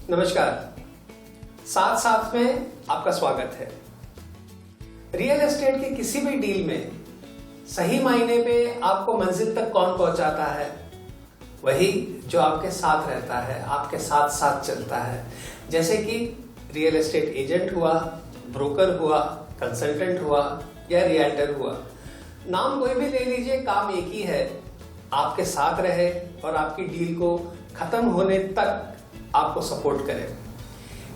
नमस्कार, साथ साथ में आपका स्वागत है। रियल एस्टेट के किसी भी डील में सही मायने पे आपको मंजिल तक कौन पहुंचाता है? वही जो आपके साथ रहता है, आपके साथ साथ चलता है। जैसे कि रियल एस्टेट एजेंट हुआ, ब्रोकर हुआ, कंसल्टेंट हुआ या रियल्टर हुआ, नाम कोई भी ले लीजिए, काम एक ही है, आपके साथ रहे और आपकी डील को खत्म होने तक आपको सपोर्ट करे।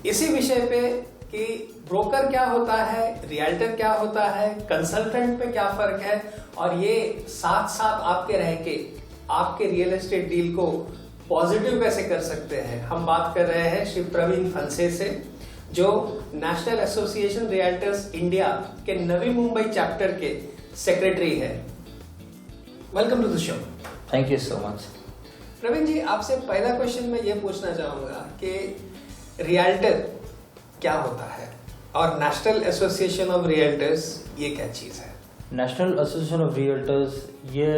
इसी विषय पे कि ब्रोकर क्या होता है, रियल्टर क्या होता है, कंसल्टेंट पे क्या फर्क है और ये साथ साथ आपके रह के आपके रियल एस्टेट डील को पॉजिटिव कैसे कर सकते हैं, हम बात कर रहे हैं श्री प्रवीण फंसे से, जो नेशनल एसोसिएशन रियल्टर्स इंडिया के नवी मुंबई चैप्टर के सेक्रेटरी है। Welcome to the show. Thank you so much. Praveen ji, आपसे पहला क्वेश्चन मैं ये पूछना चाहूंगा कि रियल्टर क्या होता है और नेशनल एसोसिएशन ऑफ रियल्टर्स ये क्या चीज है? नेशनल एसोसिएशन ऑफ रियल्टर्स ये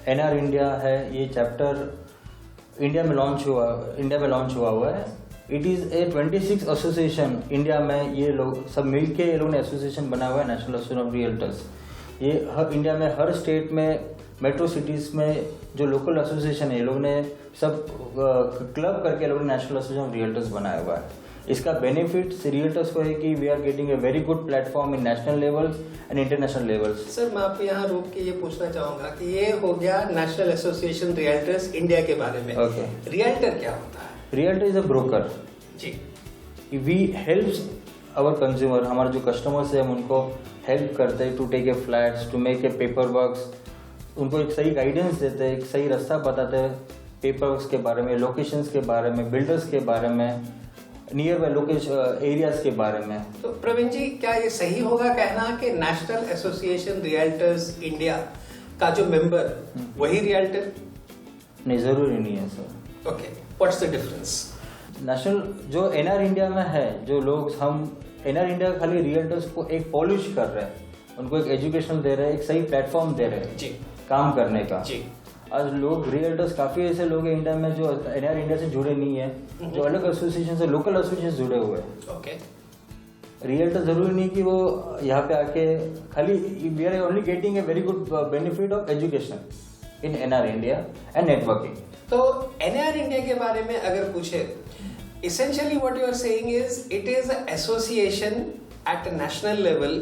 एनआर इंडिया है। ये चैप्टर इंडिया में लॉन्च हुआ हुआ है। It is a 26 association India में। ये लोग सब मिलके ये लोग ने एसोसिएशन बना हुआ है, नेशनल एसोसिएशन ऑफ रियल्टर्स। ये इंडिया में हर स्टेट में, मेट्रो सिटीज में जो लोकल एसोसिएशन है, ये लोग ने सब क्लब करके लोग नेशनल एसोसिएशन ऑफ रियल्टर्स बनाया हुआ है। इसका बेनिफिट रियल्टर्स को है कि we are getting a very good platform in national levels and international levels. Sir, मैं आपको यहाँ रोक के ये पूछना चाहूंगा कि ये हो गया नेशनल एसोसिएशन रियल्टर्स इंडिया के बारे में। ओके, रियल्टर क्या होता है? रियल्टर इज अ ब्रोकर जी। We helps our consumer. हमारे जो कस्टमर्स है हम उनको हेल्प करते हैं to take a flats, to make a paper works. उनको एक सही गाइडेंस देते हैं, एक सही रास्ता बताते हैं पेपर वर्क्स के बारे में, लोकेशंस के बारे में, बिल्डर्स के बारे में, नियर बाय लोकेशन एरियाज के बारे में। तो प्रवीण जी, क्या ये सही होगा कहना कि नेशनल एसोसिएशन रियल्टर्स इंडिया का जो मेंबर वही रियल्टर? नहीं, जरूरी नहीं है sir. Okay, what's the difference? National जो एनआर इंडिया में है, जो लोग हम एनआर इंडिया खाली रियल्टर्स को एक पॉलिश कर रहे हैं, उनको एक एजुकेशन दे रहे हैं, एक सही प्लेटफॉर्म दे रहे हैं जी काम करने का। जी। आज लोग रियल्टर्स काफी ऐसे लोग हैं इंडिया में जो एनआर इंडिया से जुड़े नहीं है, जो अलग एसोसिएशन से, लोकल एसोसिएशन जुड़े हुए हैं। ओके। रियल्टर जरूरी नहीं कि वो यहाँ पे आके खाली, we are only getting a very good benefit of education in NAR India and networking. तो एनआर इंडिया के बारे में अगर पूछे, essentially what you are saying is it is an association at a national level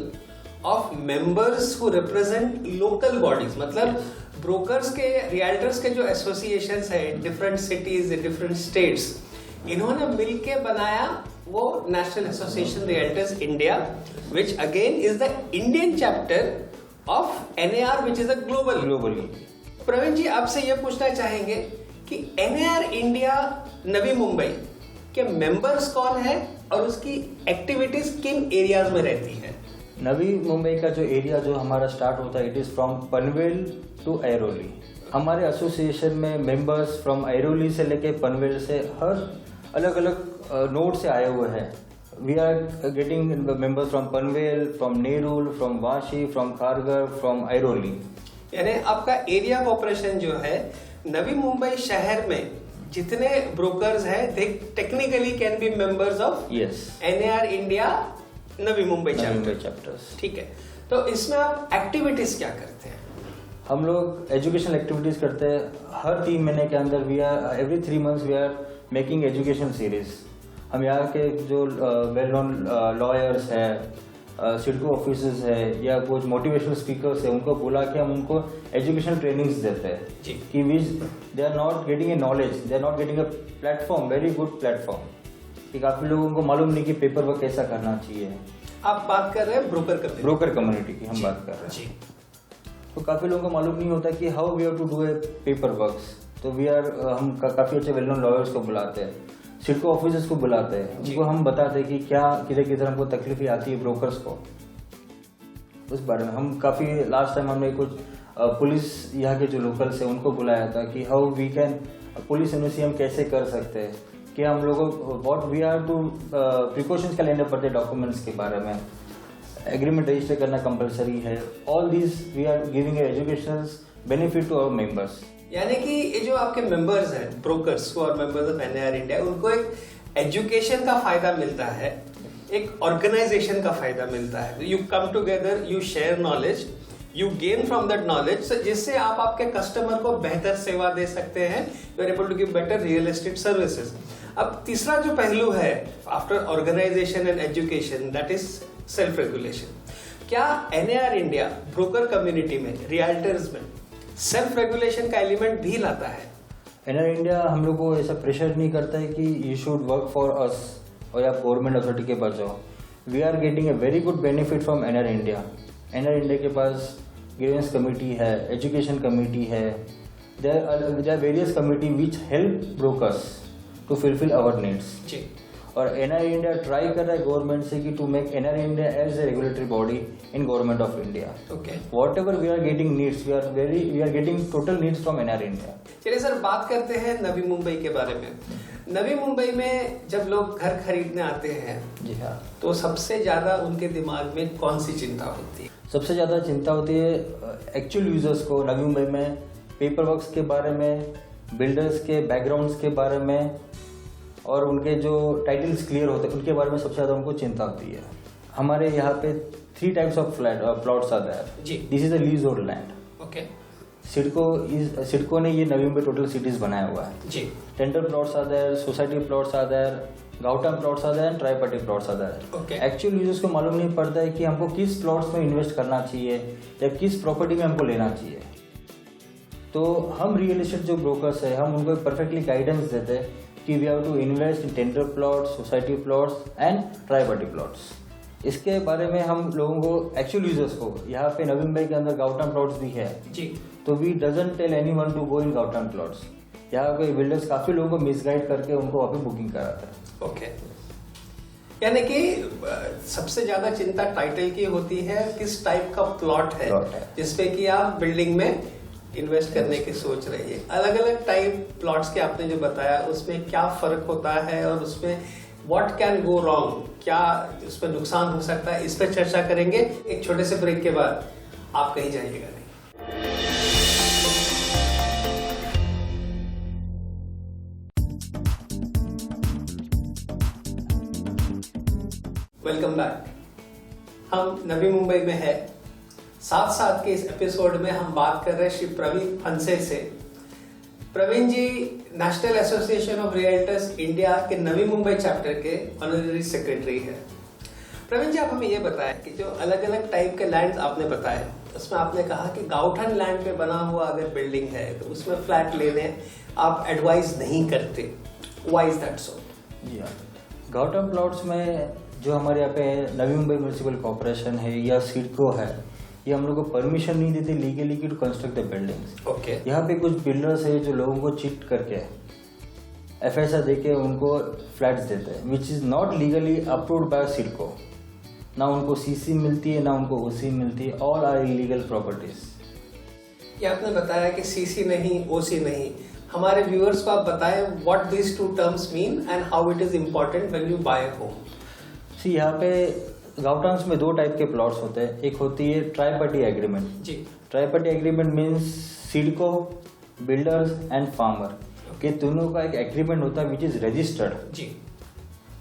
of members who represent local bodies। मतलब brokers के, realtors के जो एसोसिएशंस है डिफरेंट सिटीज, डिफरेंट स्टेट्स, इन्होंने मिलके बनाया वो national association realtors India, which again is the Indian chapter of NAR, which is a globally। Praveen ji, आपसे ये पूछना चाहेंगे कि NAR इंडिया नवी मुंबई के मेंबर्स कौन है और उसकी एक्टिविटीज किन एरियाज में रहती है? नवी मुंबई का जो एरिया जो हमारा स्टार्ट होता है, it is from Panvel to Airoli. हमारे एसोसिएशन में मेंबर्स फ्रॉम ऐरोली से लेके पनवेल से हर अलग अलग नोड से आए हुए हैं। We are getting members from Panvel, from Nerul, from Vashi, from Kharghar, from Airoli. यानी आपका एरिया ऑफ ऑपरेशन जो है नवी मुंबई शहर में जितने ब्रोकर्स हैं, they technically can be members of NR India Navi Mumbai chapters. ठीक है, तो इसमें आप एक्टिविटीज क्या करते हैं? हम लोग एजुकेशनल एक्टिविटीज करते हैं। हर 3 महीने के अंदर we are every 3 months we are making education series. हम यहाँ के जो वेल नोन लॉयर्स है, सिडको ऑफिसर्स है या कुछ मोटिवेशनल स्पीकर्स है, उनको बुला के हम उनको एजुकेशन ट्रेनिंग्स देते हैं कि which they are not getting a knowledge, they are not getting a platform, very good platform. कि काफी लोगों को मालूम नहीं कि पेपर वर्क कैसा करना चाहिए। आप बात कर रहे हैं ब्रोकर कम्युनिटी की हम बात कर रहे हैं। तो काफी लोगों को मालूम नहीं होता कि how we have to do a paper works. तो हम काफी अच्छे वेल नोन लॉयर्स को बुलाते हैं, सिडको ऑफिसर्स को बुलाते हैं, उनको हम बताते हैं कि क्या किधर हमको तकलीफें आती है ब्रोकर्स को, उस बारे में। हम काफी लास्ट टाइम हमने कुछ पुलिस यहाँ के जो लोकल्स है उनको बुलाया था कि how we can police university हम कैसे कर सकते हैं, कि हम लोगों what we are to precautions क्या लेने पड़ते हैं डॉक्यूमेंट्स के बारे में, एग्रीमेंट रजिस्टर करना कंपलसरी है। All this we are giving education benefit to our members. यानी कि ये जो आपके मेंबर्स हैं ब्रोकर्स और मेंबर्स ऑफ एनआर इंडिया, उनको एक एजुकेशन का फायदा मिलता है, एक ऑर्गेनाइजेशन का फायदा मिलता है। You come together, you share knowledge, you gain from that knowledge, जिससे आप आपके कस्टमर को बेहतर सेवा दे सकते हैं। You are able to give better real estate services. अब तीसरा जो पहलू है after organisation and education, that is self regulation. क्या एनएआर इंडिया ब्रोकर कम्युनिटी में, रियल्टर्स में सेल्फ रेगुलेशन का एलिमेंट भी लाता है? एनआर इंडिया हम लोग को ऐसा प्रेशर नहीं करता है कि you should work for us और आप गवर्नमेंट अथॉरिटी के पास जाओ। We are getting a very good benefit from NR India. NR India के पास ग्रीवेंस कमेटी है, एजुकेशन कमेटी है, there are various committee which help brokers to fulfil our needs. जी। और एनआर इंडिया ट्राई कर रहा है गवर्नमेंट से कि to make NAR India as a regulatory body in government of India. Okay. Whatever we are getting needs, we are getting total needs from NR India. चलिए sir, बात करते हैं नवी मुंबई के बारे में। नवी मुंबई में जब लोग घर खरीदने आते हैं, जी हाँ, तो सबसे ज्यादा उनके दिमाग में कौन सी चिंता होती है? सबसे ज्यादा चिंता होती है एक्चुअल यूजर्स को नवी मुंबई में पेपर वर्क्स के बारे में, बिल्डर्स के बैकग्राउंड्स के बारे में, और उनके जो टाइटल्स क्लियर होते हैं उनके बारे में सबसे ज्यादा उनको चिंता होती है। हमारे यहाँ पे 3 टाइप्स ऑफ प्लॉट्स आते हैं। जी। This is a leasehold land. Okay. CIDCO ने ये नवी मुंबई टोटल सिटीज बनाया हुआ है। जी। टेंडर प्लॉट्स आते हैं, सोसाइटी प्लॉट्स आते हैं, गाउटम प्लॉट्स आते हैं, ट्राई पार्टी प्लॉट्स आते हैं। Okay. एक्चुअल यूजर्स को मालूम नहीं पड़ता है कि हमको किस प्लॉट्स में इन्वेस्ट करना चाहिए या किस प्रॉपर्टी में हमको लेना चाहिए। तो हम रियल एस्टेट जो ब्रोकर्स है, हम उनको परफेक्टली गाइडेंस देते हैं कि we have to invest in tender plots, society plots and tri party plots. इसके बारे में हम लोगों को, एक्चुअल यूजर्स को, यहाँ पे नवी मुंबई के अंदर गाउटम प्लॉट्स भी है। जी। तो we doesn't tell anyone to go in gaothan plots. यहाँ के बिल्डर्स काफी लोगों को मिसगाइड करके उनको वहाँ पे बुकिंग कराते हैं। ओके। यानी कि सबसे ज्यादा चिंता टाइटल की होती है, किस टाइप का प्लॉट है जिसपे कि आप बिल्डिंग में इन्वेस्ट करने की सोच रही है। अलग अलग टाइप प्लॉट्स के आपने जो बताया उसमें क्या फर्क होता है और उसमें व्हाट कैन गो रॉन्ग, क्या उसमें नुकसान हो सकता है, इस पर चर्चा करेंगे एक छोटे से ब्रेक के बाद। आप कहीं जाइएगा नहीं। Welcome back. हम नवी मुंबई में है। साथ साथ के इस एपिसोड में हम बात कर रहे हैं श्री प्रवीण फंसे से। Praveen ji national association of realtors India के नवी मुंबई चैप्टर के ऑनररी सेक्रेटरी है। प्रवीण जी, आप हमें ये बताएं कि जो अलग अलग टाइप के लैंड आपने बताए, उसमें आपने कहा कि गाउठन लैंड पे बना हुआ अगर बिल्डिंग है तो उसमें फ्लैट लेने आप एडवाइस नहीं करते। Why is that so? जी हाँ, गाउटम प्लॉट्स में जो हमारे यहाँ पे नवी मुंबई म्यूनिसिपल कॉर्पोरेशन है या सिडको है, ये हम लोग को परमिशन नहीं देते legally to construct the buildings. Okay. यहाँ पे कुछ बिल्डर्स है जो लोगों को चीट करके एफएसआर देके उनको फ्लैट्स देते हैं, which is not legally approved by CIDCO. ना उनको सीसी मिलती है, ना उनको ओसी मिलती है, ऑल आर इलीगल प्रॉपर्टीज। ये आपने बताया कि सीसी नहीं, ओसी नहीं। हमारे व्यूअर्स को आप बताएं what this two terms mean and how it is important when you buy a home. See, यहाँ पे गाउटम्स में 2 टाइप के प्लॉट्स होते हैं। एक होती है ट्राई पार्टी एग्रीमेंट। जी। Tri party agreement means CIDCO, builders and farmer के दोनों का एक एग्रीमेंट होता है विच इज रजिस्टर्ड, जी,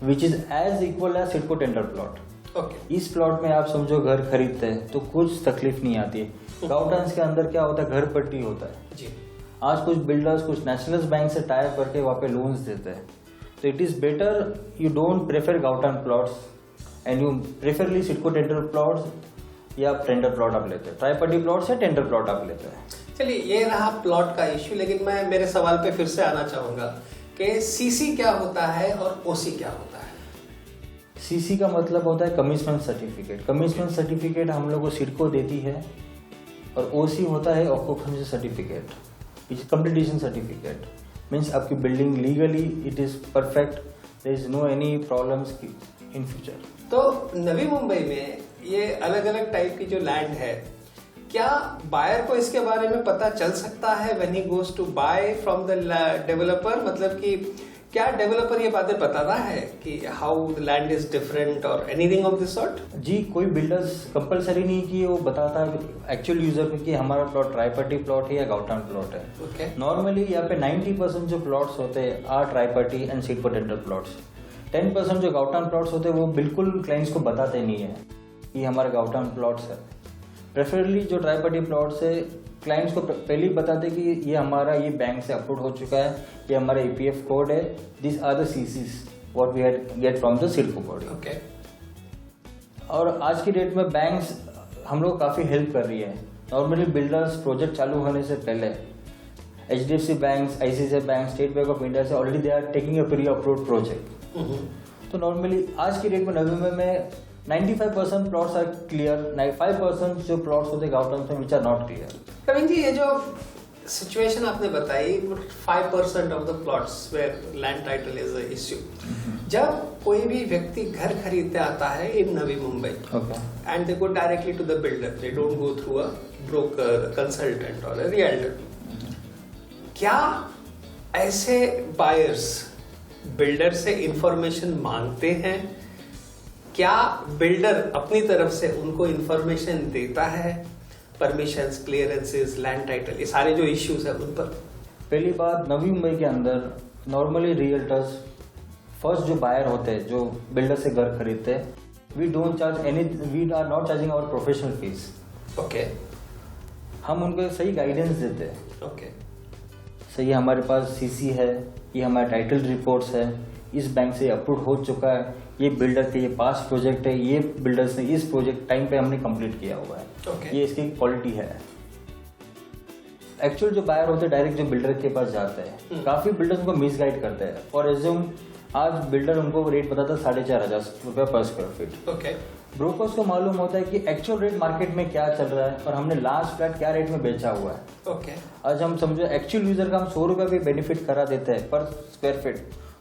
which is as equal as CIDCO tender plot. Okay. इस प्लॉट में आप समझो घर खरीदते हैं तो कुछ तकलीफ नहीं आती है। गाउटम्स के अंदर क्या होता है, घर पट्टी होता है। जी। आज कुछ बिल्डर्स कुछ नेशनल बैंक से टाई करके वहाँ पे लोन्स देते हैं। तो it is better you don't prefer gaothan plots and you preferably CIDCO tender plots या टेंडर प्लॉट आप लेते हैं, ट्राई पार्टी प्लॉट्स या टेंडर प्लॉट आप लेते हैं। चलिए, ये रहा प्लॉट का इश्यू, लेकिन मैं मेरे सवाल पे फिर से आना चाहूंगा कि सीसी क्या होता है और ओसी क्या होता है? सीसी का मतलब होता है कमिटमेंट सर्टिफिकेट। कमिटमेंट सर्टिफिकेट हम लोग को सिडको देती है, और ओसी होता है occupancy certificate, which is completion certificate. Means आपकी building legally it is perfect, there is no any problems in future. तो नवी मुंबई में ये अलग अलग टाइप की जो लैंड है, क्या बायर को इसके बारे में पता चल सकता है when he goes to buy from the developer? मतलब कि क्या डेवलपर ये बातें बताता है कि how the land is different और एनीथिंग ऑफ दिस सॉर्ट? जी, कोई बिल्डर्स कंपलसरी नहीं कि वो बताता है एक्चुअल यूजर को कि हमारा प्लॉट ट्राई पार्टी प्लॉट है या गाउटन प्लॉट है। ओके। नॉर्मली यहाँ पे 90% जो प्लॉट्स होते हैं are tri party and CIDCO tender plots. 10% जो गाउटान प्लॉट्स होते हैं वो बिल्कुल क्लाइंट्स को बताते नहीं है कि हमारा गाउटान प्लॉट्स है। प्रेफरेबली जो ट्राई पार्टी प्लॉट्स है क्लाइंट्स को पहले ही बताते कि ये हमारा ये बैंक से अपलोड हो चुका है, ये हमारा EPF कोड है, this are the CCs what we had get from the CIDCO body. Okay. और आज की डेट में बैंक्स हम लोग काफ़ी हेल्प कर रही है। नॉर्मली बिल्डर्स प्रोजेक्ट चालू होने से पहले HDFC bank, ICICI bank, state bank of India से already they are taking a pre approved project. तो नॉर्मली आज की डेट में नवंबर में 95% प्लॉट्स आर क्लियर, 5% जो प्लॉट्स होते हैं गाउटान में which are not clear. Praveen ji, ये जो सिचुएशन आपने बताई 5% of the plots where land title is a issue, जब कोई भी व्यक्ति घर खरीदते आता है in Navi Mumbai and they go directly to the builder, they don't go through a broker, consultant और अ रियल्टर, क्या ऐसे बायर्स बिल्डर से इंफॉर्मेशन मांगते हैं? क्या बिल्डर अपनी तरफ से उनको इंफॉर्मेशन देता है? परमिशंस, क्लियरेंसेस, लैंड टाइटल, ये सारे जो इश्यूज है उन पर। पहली बात, नवी मुंबई के अंदर नॉर्मली रियल्टर्स फर्स्ट जो बायर होते हैं, जो बिल्डर से घर खरीदते हैं, we don't charge any, we are not charging our professional fees. Okay. हम उनको सही गाइडेंस देते हैं। ओके। सही, हमारे पास CC है, ये हमारे टाइटल रिपोर्ट्स है, इस बैंक से अप्रूव हो चुका है, ये बिल्डर के ये पास प्रोजेक्ट है, ये बिल्डर्स ने इस प्रोजेक्ट टाइम पे हमने कंप्लीट किया हुआ है। Okay. ये इसकी क्वालिटी है। एक्चुअल जो बायर होते हैं डायरेक्ट जो बिल्डर के पास जाते हैं, काफी बिल्डर्स उनको मिसगाइड करते हैं। फॉर एग्जाम्पल, आज बिल्डर उनको रेट बताता है 4,500 रुपये पर स्क्वायर फीट। ओके। ब्रोकर्स को मालूम होता है कि एक्चुअल रेट मार्केट में क्या चल रहा है और हमने लास्ट फ्लैट क्या रेट में बेचा हुआ है। ओके। आज हम समझो एक्चुअल यूजर का हम 100 रुपये भी बेनिफिट करा देते हैं पर स्क्वायर फीट,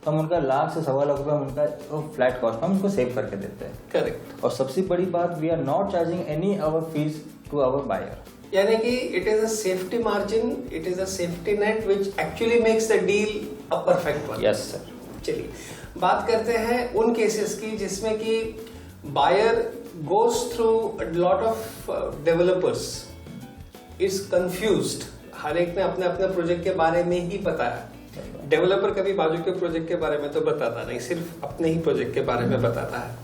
तो हम उनका लाख से 1.25 लाख रुपये हम उनका फ्लैट कॉस्ट हम उनको सेव करके देते हैं। करेक्ट। और सबसे बड़ी बात, we are not charging any our fees to our buyer. यानी कि it is a safety margin, it is a safety net which actually makes the deal a perfect one. Yes sir. चलिए बात करते हैं उन केसेस की जिसमें कि buyer goes through a lot of developers, is confused. हर एक ने अपने अपने प्रोजेक्ट के बारे में ही पता है। डेवलपर कभी बाजू के प्रोजेक्ट के बारे में तो बताता नहीं, सिर्फ अपने ही प्रोजेक्ट के बारे में बताता है।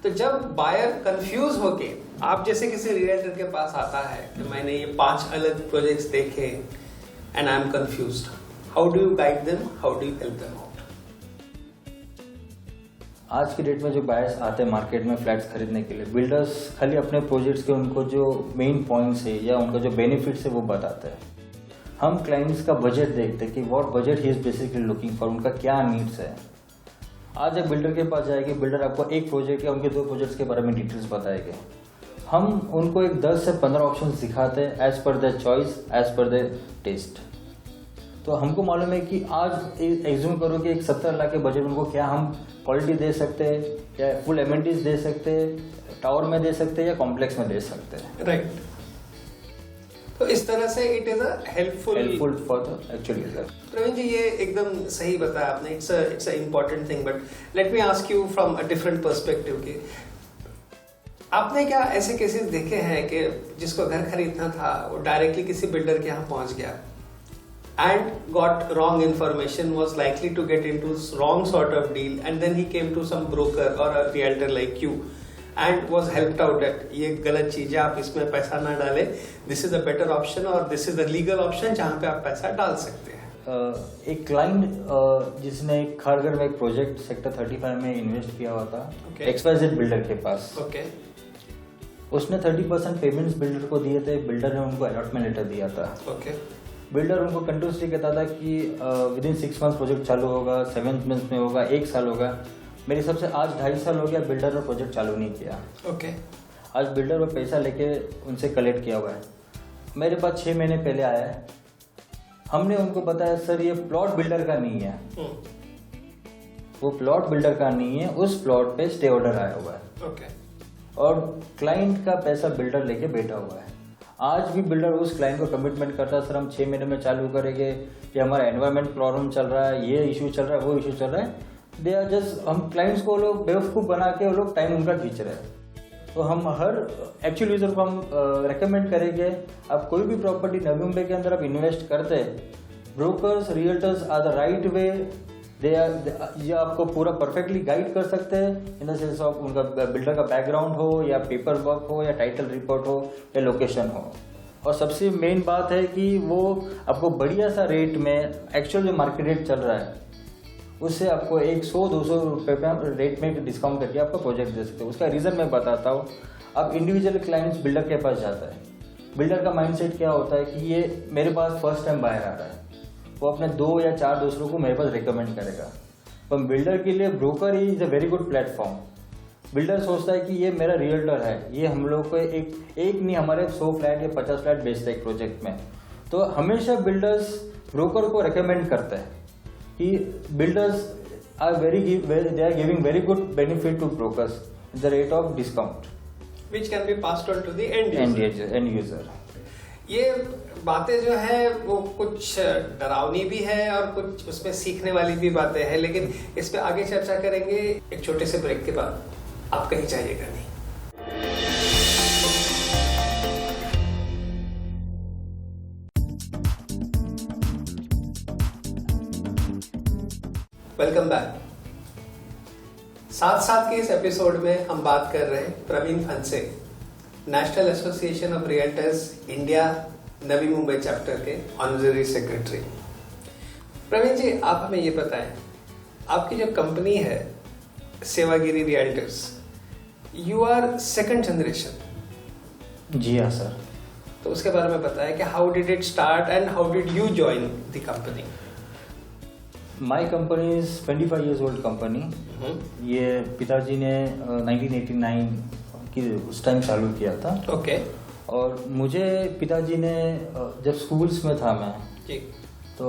तो जब बायर कंफ्यूज होके आप जैसे किसी रियल्टर के पास आता है कि मैंने ये 5 अलग प्रोजेक्ट्स देखे and I am confused, how do you guide them, how do you help them out? आज की डेट में जो बायर्स आते हैं मार्केट में फ्लैट्स खरीदने के लिए, बिल्डर्स खाली अपने प्रोजेक्ट्स के उनको जो मेन पॉइंट्स है या उनका जो बेनिफिट्स है वो बताते हैं। हम क्लाइंट्स का बजट देखते हैं कि what budget he is basically looking for, उनका क्या नीड्स है। आज एक बिल्डर के पास जाएगी, बिल्डर आपको एक प्रोजेक्ट या उनके 2 प्रोजेक्ट्स के बारे में डिटेल्स बताएंगे। हम उनको एक 10 से 15 ऑप्शन दिखाते हैं as per their choice, as per their taste. तो हमको मालूम है कि आज एज्यूम करो कि एक 70 लाख के बजट उनको क्या हम क्वालिटी दे सकते हैं, या फुल एमिनिटीज दे सकते हैं, टावर में दे सकते हैं या कॉम्प्लेक्स में दे सकते हैं। राइट। तो इस तरह से it is a helpful for the actual user. Praveen ji, ये एकदम सही बताया आपने। It's a important thing, but let me ask you from a different perspective कि आपने क्या ऐसे केसेस देखे हैं कि जिसको घर खरीदना था वो डायरेक्टली किसी बिल्डर के यहाँ पहुंच गया and got wrong information, was likely to get into wrong sort of deal, and then he came to some broker or a realtor like you and was helped out that ये गलत चीज है, आप इसमें पैसा ना डालें, this is a better option or this is the legal option जहाँ पे आप पैसा डाल सकते हैं। एक क्लाइंट जिसने खारघर में एक प्रोजेक्ट सेक्टर 35 में इन्वेस्ट किया हुआ था XYZ बिल्डर के पास। उसने 30% पेमेंट्स बिल्डर को दिए थे, बिल्डर ने उनको अलॉटमेंट लेटर दिया था। बिल्डर उनको कंटिन्यूसली कहता था कि विद इन 6 मंथ्स प्रोजेक्ट चालू होगा, 7 मंथ्स में होगा, 1 साल होगा। मेरे हिसाब से आज 2.5 साल हो गया, बिल्डर ने प्रोजेक्ट चालू नहीं किया। आज बिल्डर वो पैसा लेके उनसे कलेक्ट किया हुआ है। मेरे पास 6 महीने पहले आया है, हमने उनको बताया सर ये प्लॉट बिल्डर का नहीं है, वो प्लॉट बिल्डर का नहीं है, उस प्लॉट पे स्टे ऑर्डर आया हुआ है और क्लाइंट का पैसा बिल्डर लेके बैठा हुआ है। आज भी बिल्डर उस क्लाइंट को कमिटमेंट करता है सर हम 6 महीने में चालू करेंगे, कि हमारा एनवायरमेंट प्रॉब्लम चल रहा है, ये इशू चल रहा है, वो इशू चल रहा है। दे आर जस्ट, हम क्लाइंट्स को लोग बेवकूफ बना के वो लोग टाइम उनका खींच रहे हैं। तो हम हर एक्चुअल यूजर को हम रेकमेंड करेंगे, आप कोई भी प्रॉपर्टी नवी मुंबई के अंदर आप इन्वेस्ट करते हैं, brokers, realtors are the right way ये आपको पूरा परफेक्टली गाइड कर सकते हैं इन द सेंस ऑफ उनका बिल्डर का बैकग्राउंड हो या पेपर वर्क हो या टाइटल रिपोर्ट हो या लोकेशन हो। और सबसे मेन बात है कि वो आपको बढ़िया सा रेट में एक्चुअल जो मार्केट रेट चल रहा है उससे आपको 100-200 रुपये पे रेट में डिस्काउंट करके आपका प्रोजेक्ट दे सकते हो। उसका रीज़न मैं बताता हूँ। अब इंडिविजुअल क्लाइंट्स बिल्डर के पास जाता है, बिल्डर का माइंडसेट क्या होता है कि ये मेरे पास फर्स्ट टाइम बायर आ रहा है, वो अपने 2 या 4 दूसरों को मेरे पास रिकमेंड करेगा। पर बिल्डर के लिए broker is a very good platform. Builder सोचता है कि ये मेरा रियल्टर है, ये हम लोग को एक नहीं हमारे 100 फ्लैट या 50 फ्लैट बेचता है एक प्रोजेक्ट में। तो हमेशा बिल्डर्स ब्रोकर को रिकमेंड करते हैं कि builders are they are giving very good benefit to brokers the rate of discount which can be passed on to the end user. ये बातें जो है वो कुछ डरावनी भी है और कुछ उसमें सीखने वाली भी बातें हैं, लेकिन इस पे आगे चर्चा करेंगे एक छोटे से ब्रेक के बाद। आप कहीं जाइएगा नहीं। Welcome back. साथ के इस एपिसोड में हम बात कर रहे हैं Praveen Phanse, national association of realtors India Navi Mumbai chapter के ऑनररी सेक्रेटरी। प्रवीण जी, आप हमें ये बताएं, आपकी जो कंपनी है Sevagiri realtors, you are second generation. जी हाँ सर। तो उसके बारे में बताएं कि how did it start and how did you join the company. My company is 25 years old company. ये पिताजी ने 1989 की उस टाइम चालू किया था। ओके। और मुझे पिताजी ने जब स्कूल्स में था मैं जी, तो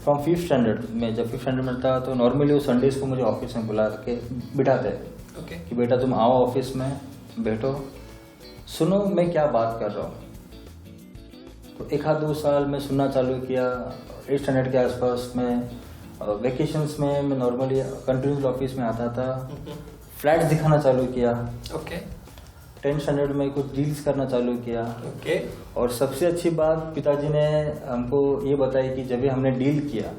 फ्रॉम 5th स्टैंडर्ड में, जब 5th स्टैंडर्ड में था तो नॉर्मली वो संडेज को मुझे ऑफिस में बुला के बिठाते कि बेटा तुम आओ ऑफिस में बैठो, सुनो मैं क्या बात कर रहा हूँ। तो 1-2 साल में सुनना चालू किया। 8th स्टैंडर्ड के आसपास में वेकेशंस में मैं नॉर्मली कंटिन्यूस ऑफिस में आता था, फ्लैट्स दिखाना चालू किया। ओके। 10th स्टैंडर्ड में कुछ डील्स करना चालू किया। ओके। और सबसे अच्छी बात पिताजी ने हमको ये बताई कि जब भी हमने डील किया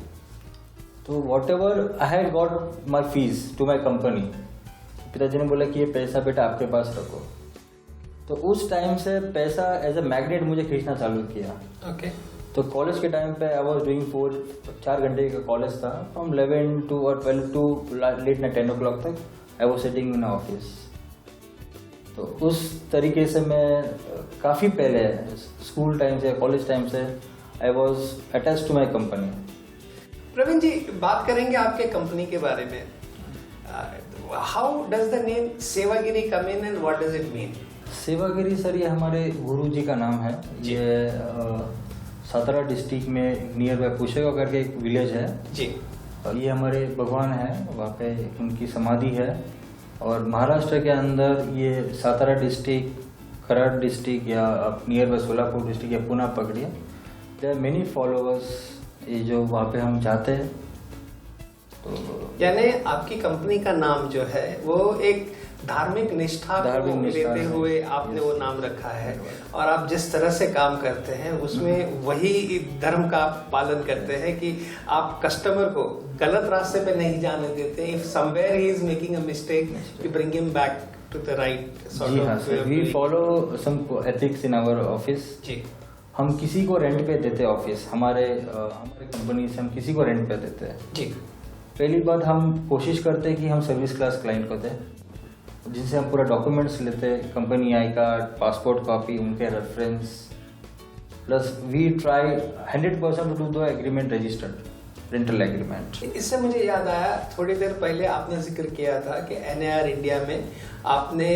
तो whatever I had got my fees to my company, पिताजी ने बोला कि ये पैसा बेटा आपके पास रखो। तो उस टाइम से पैसा एज ए मैग्नेट मुझे खींचना चालू किया। ओके। तो कॉलेज के टाइम पे आई वॉज डूइंग 4 घंटे का कॉलेज था, from 11 to 12 to late night 10 o'clock तक I was sitting in office. तो उस तरीके से मैं काफ़ी पहले स्कूल टाइम से, कॉलेज टाइम से I was attach to my company. Praveen ji, बात करेंगे आपके कंपनी के बारे में। How does the name Sevagiri come in and what does it mean? Sevagiri sir ये हमारे गुरुजी का नाम है। ये सातारा डिस्ट्रिक्ट में नियर बाय पुशेगांव करके एक विलेज है जी। और ये हमारे भगवान है, वहाँ पे उनकी समाधि है। और महाराष्ट्र के अंदर ये सातारा डिस्ट्रिक्ट, कराड डिस्ट्रिक्ट या नियर बाय सोलापुर डिस्ट्रिक्ट या पुणे पकड़िए, देयर आर मेनी फॉलोअर्स ये जो वहाँ पे हम जाते हैं। तो यानी आपकी कंपनी का नाम जो है वो एक धार्मिक निष्ठा को लेते हुए आपने वो नाम रखा है, और आप जिस तरह से काम करते हैं उसमें वही धर्म का पालन करते हैं कि आप कस्टमर को गलत रास्ते पे नहीं जाने देते। If somewhere he is making a mistake, you bring him back to the right sort of way. We follow some ethics in our office. जी। हम किसी को रेंट पे देते हैं ऑफिस, हमारे कंपनी से हम किसी को रेंट पे देते हैं। जी। पहली बात हम कोशिश करते हैं कि हम सर्विस क्लास क्लाइंट को दें, जिनसे हम पूरा डॉक्यूमेंट्स लेते हैं, company I card, passport copy, उनके reference, plus we try 100% to do the agreement registered rental agreement. इससे मुझे याद आया, थोड़ी देर पहले आपने जिक्र किया था कि NAR इंडिया में आपने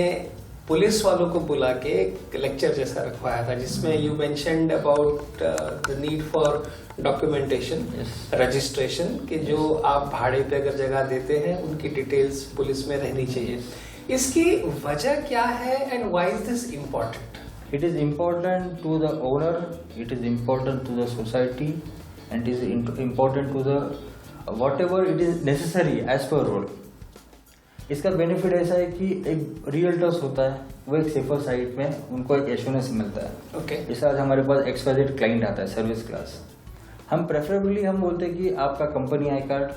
पुलिस वालों को बुला के एक लेक्चर जैसा रखवाया था जिसमें you mentioned about the need for documentation, registration, कि जो आप भाड़े पे अगर जगह देते हैं उनकी डिटेल्स पुलिस में रहनी चाहिए। इसकी वजह क्या है and why is this important? It is important to the owner, it is important to the society, and it is important to the whatever it is necessary as per role. इसका benefit ऐसा है कि एक realtors होता है वो एक safer side में उनको एक एश्योरेंस मिलता है। ओके। जैसे आज हमारे पास XYZ क्लाइंट आता है सर्विस क्लास, हम प्रेफरेबली हम बोलते हैं कि आपका कंपनी आई कार्ड,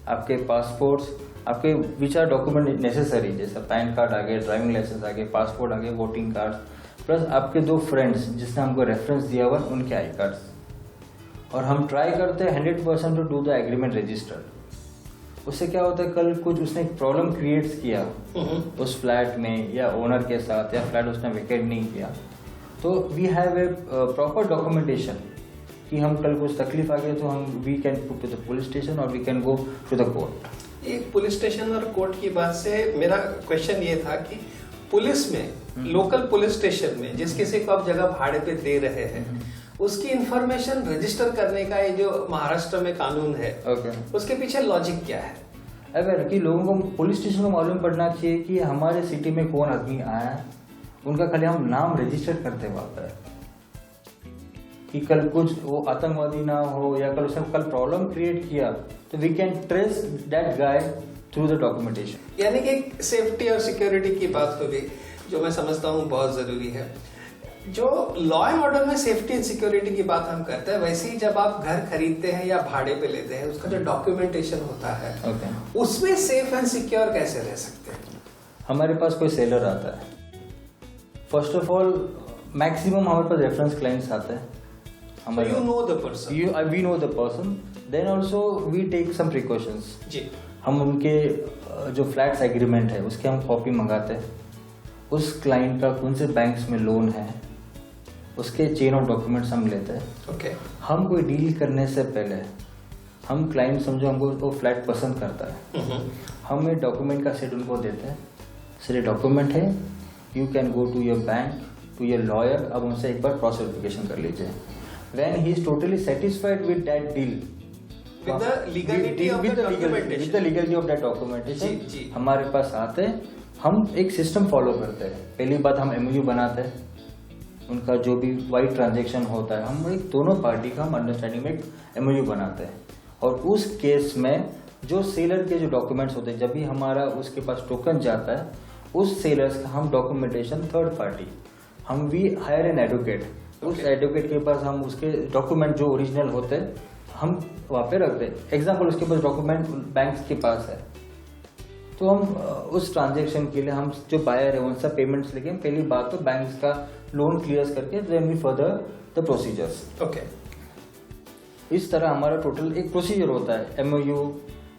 आपके पासपोर्ट्स, आपके विच आर डॉक्यूमेंट नेसेसरी, जैसा पैन कार्ड आ गए, ड्राइविंग लाइसेंस आ गए, पासपोर्ट आ गए, वोटिंग कार्ड, प्लस आपके 2 फ्रेंड्स जिसने हमको रेफरेंस दिया हुआ उनके आई कार्ड्स। और हम ट्राई करते हैं 100% to do the agreement registered. उससे क्या होता है, कल कुछ उसने एक प्रॉब्लम क्रिएट किया उस फ्लैट में या ओनर के साथ, या फ्लैट उसने वेकेट नहीं किया, तो we have a proper documentation कि हम कल कुछ तकलीफ आ गई तो हम we can go to the police station और we can go to the court. एक पुलिस स्टेशन और कोर्ट की बात से मेरा क्वेश्चन ये था कि पुलिस में, लोकल पुलिस स्टेशन में जिस किसी को आप जगह भाड़े पे दे रहे हैं, उसकी इंफॉर्मेशन रजिस्टर करने का ये जो महाराष्ट्र में कानून है, उसके पीछे लॉजिक क्या है? अगर कि लोगों को पुलिस स्टेशन को मालूम पड़ना चाहिए कि हमारे सिटी में कौन आदमी आया है, उनका खाली हम नाम रजिस्टर करते वक्त है कि कल कुछ वो आतंकवादी ना हो या कल उसने कल प्रॉब्लम क्रिएट किया तो we can trace that guy through the documentation. यानी कि सेफ्टी और सिक्योरिटी की बात हो गई, जो मैं समझता हूँ बहुत जरूरी है। जो लॉ एंड ऑर्डर में सेफ्टी एंड सिक्योरिटी की बात हम करते हैं, वैसे ही जब आप घर खरीदते हैं या भाड़े पे लेते हैं, उसका जो डॉक्यूमेंटेशन होता है उसमें सेफ एंड सिक्योर कैसे रह सकते हैं? हमारे पास कोई सेलर आता है, फर्स्ट ऑफ ऑल मैक्सिमम हमारे पास रेफरेंस क्लाइंट्स आते हैं, you know the person. We know the person. Then also we take some precautions. जी. हम उनके जो फ्लैट्स एग्रीमेंट है उसके हम कॉपी मंगाते हैं, उस क्लाइंट का कौन से बैंक्स में लोन है उसके चेन ऑफ डॉक्यूमेंट्स हम लेते हैं। Okay. हम कोई डील करने से पहले हम क्लाइंट समझो हमको वो फ्लैट पसंद करता है, हम एक डॉक्यूमेंट का सेट उनको देते हैं, सर ये डॉक्यूमेंट है, you can go to your bank, to your lawyer, अब उनसे एक बार क्रॉस वेरिफिकेशन कर लीजिए। When he is totally satisfied with that deal, with the legality of that documentation, जी. हमारे पास आते हैं, हम एक सिस्टम फॉलो करते हैं। पहली बात हम MOU बनाते हैं, उनका जो भी वाइड ट्रांजेक्शन होता है हम एक दोनों पार्टी का हम अंडरस्टैंडिंग में एक MOU बनाते हैं। और उस केस में जो सेलर के जो डॉक्यूमेंट्स होते हैं, जब भी हमारा उसके पास टोकन जाता है, उस सेलर्स का हम डॉक्यूमेंटेशन थर्ड पार्टी, हम वी हायर एन एडवोकेट, उस एडवोकेट के पास हम उसके डॉक्यूमेंट जो ओरिजिनल होते हैं हम वहाँ पे रखते हैं। एग्जाम्पल उसके पास डॉक्यूमेंट बैंक के पास है, तो हम उस ट्रांजेक्शन के लिए हम जो बायर है उनसे पेमेंट्स लेके पहली बात तो बैंक का लोन क्लियर करके then we further the procedures. Okay, इस तरह हमारा टोटल एक प्रोसीजर होता है। MOU,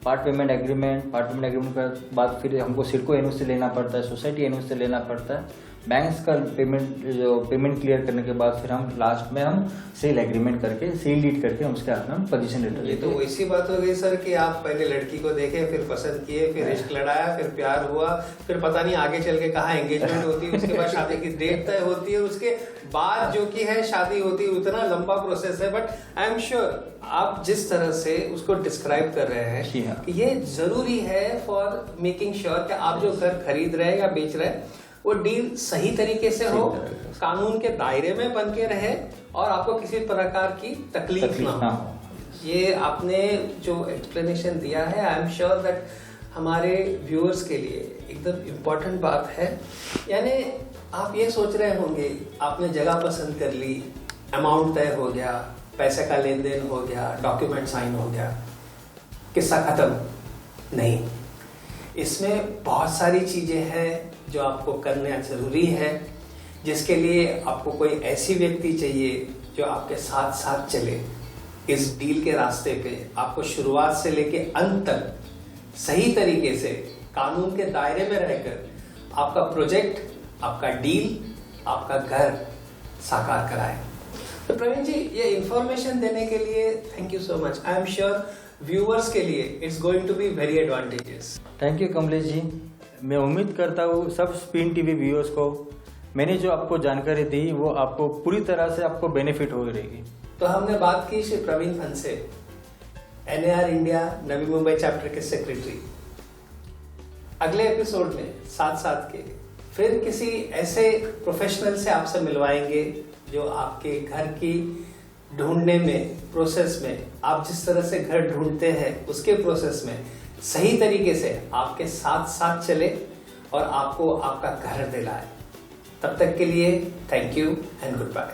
पार्ट पेमेंट एग्रीमेंट के बाद फिर हमको सिडको एनओसी से लेना पड़ता है, सोसाइटी एनओसी से लेना पड़ता है, बैंक्स का पेमेंट क्लियर करने के बाद फिर हम लास्ट में हम सेल एग्रीमेंट करके सेल डीड करके हम उसके हाथ में पोजीशन लेटर देते हैं। तो वैसी बात हो गई सर कि आप पहले लड़की को देखे, फिर पसंद किए, फिर इश्क लड़ाया, फिर प्यार हुआ, फिर पता नहीं आगे चल के कहाँ एंगेजमेंट होती है, उसके बाद शादी की डेट तय होती है, उसके बाद जो की है शादी होती है। उतना लंबा प्रोसेस है, बट आई एम श्योर आप जिस तरह से उसको डिस्क्राइब कर रहे हैं कि ये जरूरी है फॉर मेकिंग श्योर कि आप जो घर खरीद रहे हैं या बेच रहे हैं वो डील सही तरीके से हो, कानून के दायरे में बन के रहे और आपको किसी प्रकार की तकलीफ ना हो। ये आपने जो एक्सप्लेनेशन दिया है, आई एम श्योर दैट हमारे व्यूअर्स के लिए एकदम इम्पोर्टेंट बात है। यानी आप ये सोच रहे होंगे आपने जगह पसंद कर ली, अमाउंट तय हो गया, पैसे का लेन देन हो गया, डॉक्यूमेंट साइन हो गया, किस्सा खत्म। नहीं, इसमें बहुत सारी चीजें हैं जो आपको करना जरूरी है, जिसके लिए आपको कोई ऐसी व्यक्ति चाहिए जो आपके साथ साथ चले इस डील के रास्ते पे, आपको शुरुआत से लेके अंत तक सही तरीके से कानून के दायरे में रहकर आपका प्रोजेक्ट, आपका डील, आपका घर साकार कराए। तो प्रवीण जी, ये इंफॉर्मेशन देने के लिए thank you so much. I am sure viewers के लिए it's going to be very advantages. Thank you Kamlesh ji. मैं उम्मीद करता हूँ सब स्पिन टीवी व्यूअर्स को मैंने जो आपको जानकारी दी वो आपको पूरी तरह से आपको बेनिफिट हो रहेगी। तो हमने बात की श्री प्रवीण फंसे, NAR India Navi Mumbai chapter के सेक्रेटरी। अगले एपिसोड में साथ साथ के फिर किसी ऐसे प्रोफेशनल से आपसे मिलवाएंगे जो आपके घर की ढूंढने में, प्रोसेस में, आप जिस तरह से घर ढूंढते हैं उसके प्रोसेस में सही तरीके से आपके साथ साथ चले और आपको आपका घर दिलाए। तब तक के लिए thank you and good bye.